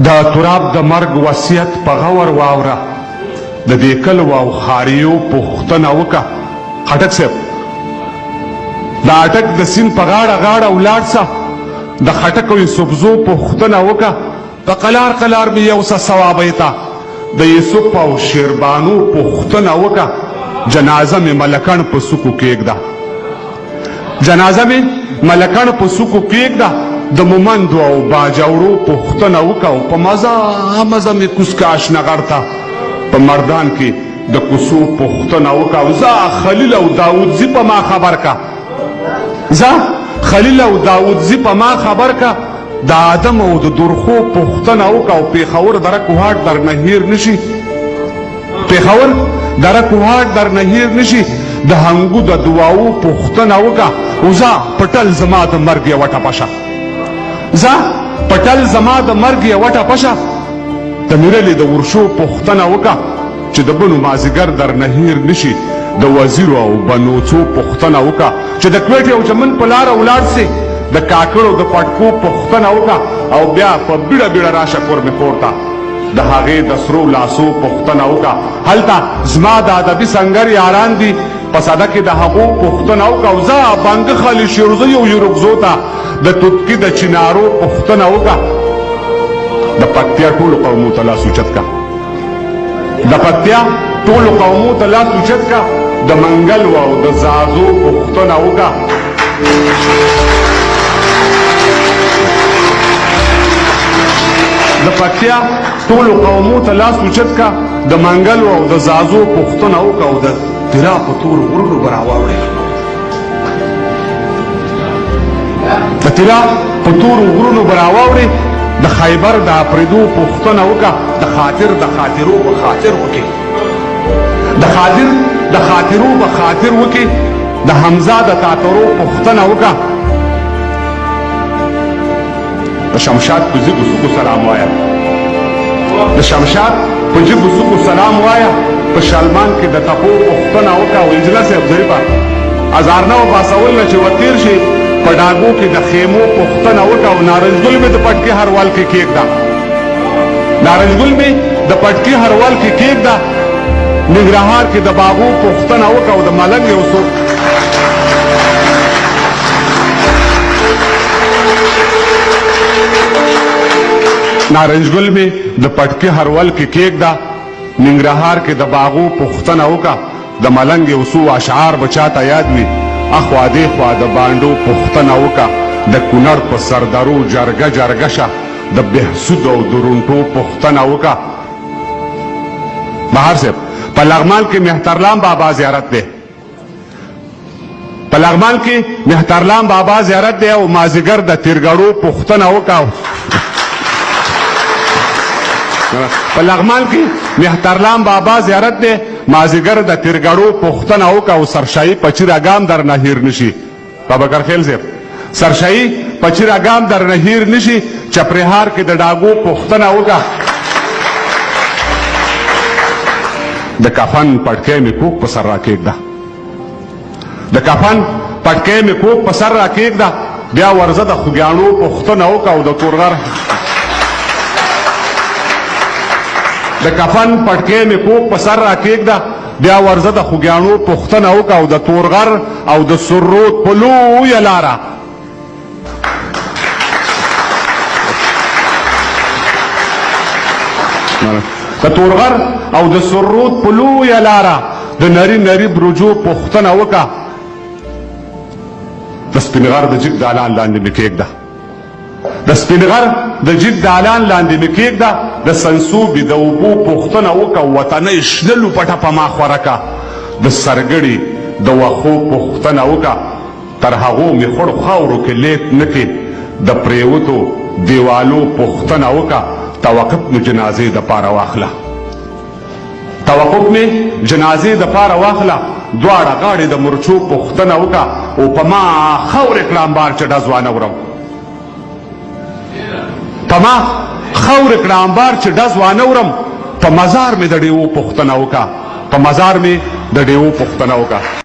دا تراب د مرګ وصیت په غور واوره د دې کلو او خاریو پوښتنه وکړه. خټک صاحب د اټک د سیند په غاړه غاړه ولاړ سه د خټک او یوسفزو پوښتنه وکړه. په قلار قلار مې یو څه ثوابی ته د یوسف او شیربانو پوښتنه وکړه. جنازه مې ملکن په سکو کېږده جنازه مې ملکن په سکو کېږده د مومندو او باجوړو پوښتنه وکړه او په مزه مزه مې کوس که اشنغر ته په مردان کې د کوڅو پوښتنه وکړه او زه خلیل او داودزي په ما خبر کا زه خلیل او داودزي په ما خبر کا د آدم او د درخو پوښتنه وکړه او پېښور دره کوهاټ درنه هیر نشي پېښور دره کوهاټ درنه هیر نشي د هنګو د دعاو پوښتنه وکړه او زه پټل زما د مرګ یوه ټپه شه زه پټل زما د مرګ یوه ټپه شه د میرلې د ورشو پوښتنه وکړه چې د بنو مازدیګر درنه هیر نشي د وزیرو او بنوڅو پوښتنه وکړه چې د کوټې او چمن په لاره ولاړ سي د کاکړو د پټکو پوښتنه وکړه او بیا په بیړه بیړه راشه کور مې کور ته د هغې د سرو لاسو پوښتنه وکړه. هلته زما د ادبي سنګر یاران دي په سده کې د هغو پوښتنه وکړه او زه بانګه خالي شیرزۍ او یورغزو ته د توتکي د چنارو پوښتنه وکړه. د پکتیا ټولو قومو ته لاس اوچت کا د پکتیا ټولو قومو ته لاس اوچت کا د منګل او د زازو پوښتنه وکړه. د پکتیا ټولو قومو ته لاس اوچت کا د منګل او د زازو پوښتنه وکړه او د تیرا په تورو غرونو به راواوړې د تیرا په تورو غرونو به راواوړې د خیبر د اپریدو پوښتنه وکړه د خاطر د خاطرو به خاطر وکړي د خاطرو به خاطر وکړي د حمزه د تاترو پوښتنه وکړه. د شمشاد په جګو سکو سلام وایا د شمشاد په جګو سکو سلام وایا په شلمان کې د تپو پوښتنه وکړه او انجله صاحب ضریبه ازارنه و باسول نه چې وتیر شي په ډاګو کې د خیمو پوښتنه وکړه او نارنجګل مې د پټکي هروال کې کېږده نارنجګل مې د پټکي هروال کې کېږده ننګرهار کې د باغو پوښتنه وکړه او د ملنګ یو څوک نارنجګل مې د پټکي هروال کې کېږده ننګرهار کې د باغو پوښتنه وکړه د ملنګ یو څو اشعار به چاته یاد وي اخوا دې خوا د بانډو پوښتنه وکړه د کونړ په سردرو جرګه جرګه شه د بهسود او درونټو پوښتنه وکړه. بهر صاحب په لغمان کې مهترلام بابا زیارت دی په لغمان کې مهترلام بابا زیارت دی او مازدیګر د تیرګړو پوښتنه وکړه په لغمان کې مهترلام بابا زیارت دی مازدیګر د تیرګړو پوښتنه وکړه او سرشاهي پچیر اګام درنه هیر نشي بابا کرخیل صاحب سرشاهي پچیر اګام درنه هیر نشي چپرهار کې د ډاګو پوښتنه وکړه. د کفن پټکی مې کوک په سر راکېږده د کفن پټکی مې کوک په سر راکېږده بیا ورځه د خوږیاڼو پوښتنه وکړه او د تورغر د کفن پټکی مې کوک په سر راکېږده بیا ورځه د خوږیاڼو پوښتنه وکړه او د تورغر او د سرود په لویه لاره د تورغر او د سرود په لویه لاره د نري نري برجو پوښتنه وکړه د سپینغر د جګ دالان لاندې مې کېږده د سپینغر د جګ دالان لاندې مې کېږده د سنسوبې د اوبو پوښتنه وکړه وطنۍ شنه لوپټه په ما خوره کړه د سرګړي د وښو پوښتنه وکړه تر هغو مې خړو خاورو کې لیت نه کې د پریوتو دیوالو پوښتنه وکړه توقف مې جنازې د پاره واخله توقف مې جنازې د پاره واخله دواړه غاړې د مرچو پوښتنه وکړه او په ما خاورې کړه امبار چې ډز وانه په ما خاورې کړه امبار چې ډز وانه ورم په مزار مې د ډیوو پوښتنه وکړه په مزار مې د ډیوو پوښتنه وکړه.